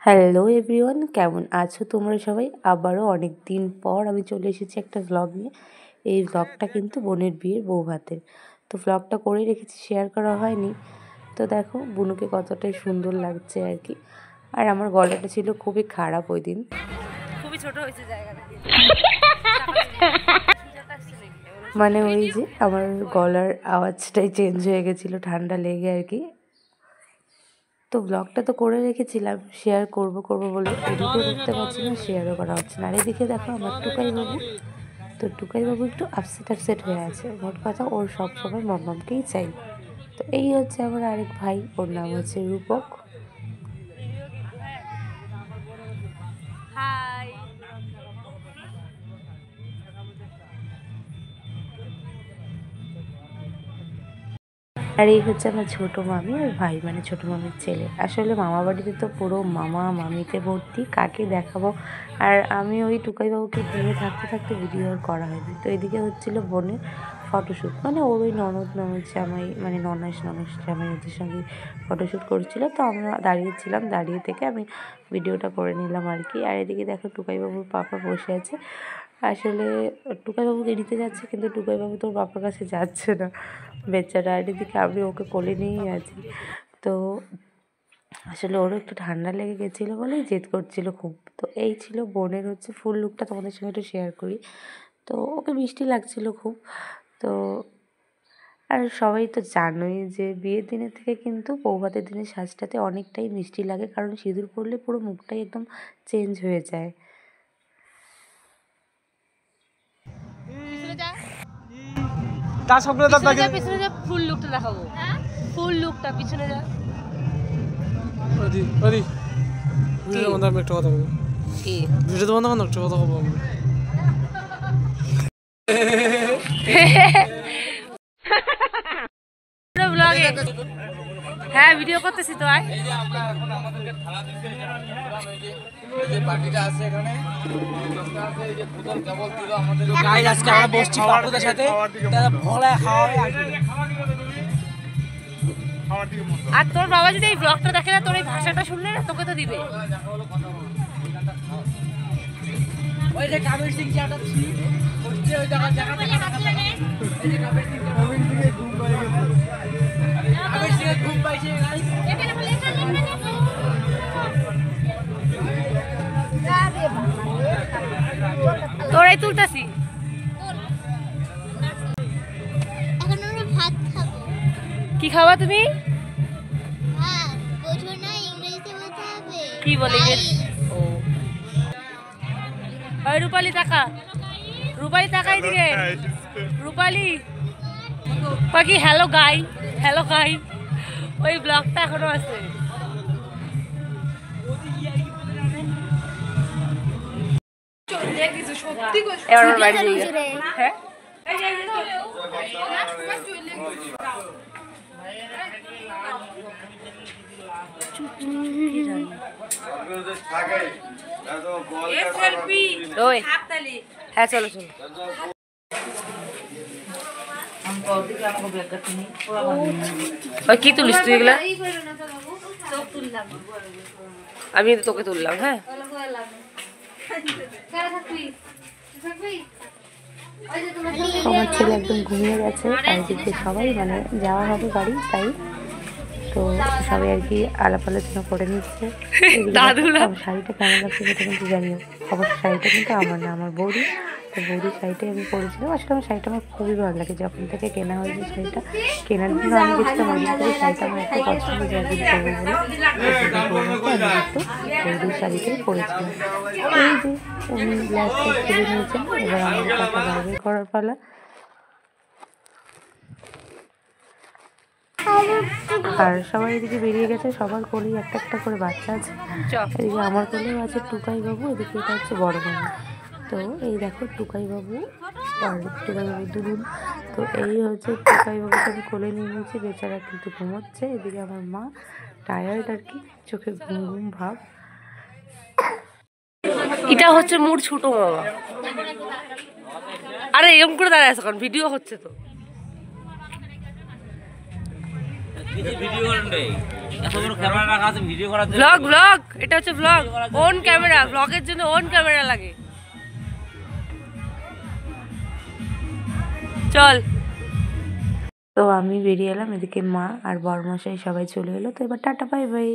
Hello everyone, কেমন আছো তোমরা সবাই? আবারও অনেক দিন পর আমি চলে এসেছি একটা ভ্লগ নিয়ে। এই ভ্লগটা কিন্তু বোনের বিয়ের বউ ভাতের, তো ভ্লগটা করে রেখেছি, শেয়ার করা হয়নি। তো দেখো বুনুকে কতটাই সুন্দর লাগছে আর কি। আর আমার গলাটা ছিল খুবই খারাপ ওই দিন, খুবই ছোট হয়েছে জায়গাটা, মানে ওই যে আমার গলার আওয়াজটাই চেঞ্জ হয়ে গেছিলো ঠান্ডা লেগে আর কি। তো ব্লগটা তো করে রেখেছিলাম, শেয়ার করব বলে এডিটও করতে পারছি না, শেয়ারও করা হচ্ছে না। আর এদিকে দেখো আমার টুকাই বাবু, তো টুকাই বাবু একটু আপসেট হয়ে আছে। মোট কথা ওর সব সময় মাম্মামকেই চাই। তো এই হচ্ছে আমার আরেক ভাই, ওর নাম হচ্ছে রূপক। হাই। আর এই হচ্ছে আমার ছোটো মামি আর ভাই, মানে ছোটো মামির ছেলে। আসলে মামা বাড়িতে তো পুরো মামা মামিতে ভর্তি, কাকে দেখাবো। আর আমি ওই টুকাইবাবুকে দিয়ে থাকতে ভিডিও আর করা হয়নি। তো এদিকে হচ্ছিল বোনের ফটোশ্যুট, মানে ওর ওই ননদ জামাই, মানে ননাস জামাই ওদের সঙ্গে ফটোশ্যুট করছিল। তো আমরা দাঁড়িয়েছিলাম, দাঁড়িয়ে থেকে আমি ভিডিওটা করে নিলাম আর কি। আর এদিকে দেখো টুকাইবাবুর পাপা বসে আছে। আসলে টুকাইবাবুকে নিতে যাচ্ছে, কিন্তু টুকাইবাবু তোর বাবার কাছে যাচ্ছে না বেচারা। আর এদিকে আমি ওকে কোলে নিয়েই আছি। তো আসলে ওরও একটু ঠান্ডা লেগে গেছিলো বলেই জেদ করছিল খুব। তো এই ছিল বোনের হচ্ছে ফুল লুকটা, তোমাদের সঙ্গে একটু শেয়ার করি। তো ওকে মিষ্টি লাগছিল খুব। তো আর সবাই তো জানোই যে বিয়ের দিনের থেকে কিন্তু বৌভাতের দিনের সাজটাতে অনেকটাই মিষ্টি লাগে, কারণ সিঁদুর পরলে পুরো মুখটাই একদম চেঞ্জ হয়ে যায়। তার সঙ্গে পিছনে যা, ফুল লুকটা দেখাবো। ফুল লুকটা পিছনে যা। ভিডিও বন্ধ, আমি একটা কথা বলবো। কি ভিডিও বন্ধ, একটা কথা বলবো। হ্যাঁ ভিডিও করতেছি তো। আয় আজকে আমরা বসছি পাপুদের সাথে, ভোলা খাওয়াবে। আর তোর বাবা যদি এই ব্লগটা দেখে না, তোর এই ভাষাটা শুনলে না, তোকে তো দিবে। ওই যে কাবির সিং চাটাচ্ছি হচ্ছে, ওই জায়গাটা এই যে কাবির সিং ঘুম পাইছে। তোরাই তুলতাছি। কি খাওয়া তুমি? কি বলে রূপালী টাকা, রূপালী টাকা এদিকে। রূপালী কি হ্যালো গাই, হ্যালো গাই। ওই ব্লগটা এখনো আছে। এবার আমার বাড়ি যাই। হ্যাঁ হ্যাঁ চলো চলো। কি তুলিস তুই এগুলা? আমি তোকে তুললাম। হ্যাঁ আমার ছেলে একদম ঘুমিয়ে গেছে, আর এদিকে সবাই মানে যাওয়া হবে বাড়ি, তাই তো সবাই আর কি আলাপ আলোচনা করে নিচ্ছে। শাড়িটা কেমন লাগছে সেটা কিন্তু জানিও। অবশ্য শাড়িটা কিন্তু আমার না, আমার বৌদি। তো বৌদির শাড়িটাই আমি পরেছিলাম। আসলে আমার শাড়িটা আমার খুবই ভালো লাগে, যখন থেকে কেনা হয়েছে শাড়িটা। কেনার জন্য আমি গেছিলাম ওই দিন থেকে, শাড়িটা আমার একটু পছন্দ, যা দিন করবো বলে আমি একটু বৌদির শাড়িটাই পরেছিলাম। এই যে উনি গ্লাসটা খুলে নিয়েছেন, এবার আমাদের টাকা বাইরে করার পালা। আর সবাই এদিকে বেরিয়ে গেছে, সবার কোলেই একটা করে বাচ্চা আছে। এদিকে আমার কোলেও আছে টুকাই বাবু, এদিকে এটা হচ্ছে বড় বাবু। তো এই দেখো টুকাই বাবু আর টুকাই বাবু দুলুন। তো এই হচ্ছে টুকাই বাবুকে আমি কোলে নিয়ে নিয়েছি, বেচারা কিন্তু ঘুমোচ্ছে। এদিকে আমার মা টায়ার্ড আর কি, চোখে ঘুম ঘুম ভাব। এটা হচ্ছে মোর ছোট মামা। আরে এরকম করে দাঁড়ায় আছে কারণ ভিডিও হচ্ছে তো। ব্লগ ব্লগ এটা হচ্ছে ব্লগ, ওন ক্যামেরা, ব্লগের জন্য ওন ক্যামেরা লাগে। চল, তো আমি বেরিয়ে এলাম, এদিকে মা আর বরমশাই সবাই চলে এলো। তো এবার টাটা বাই বাই।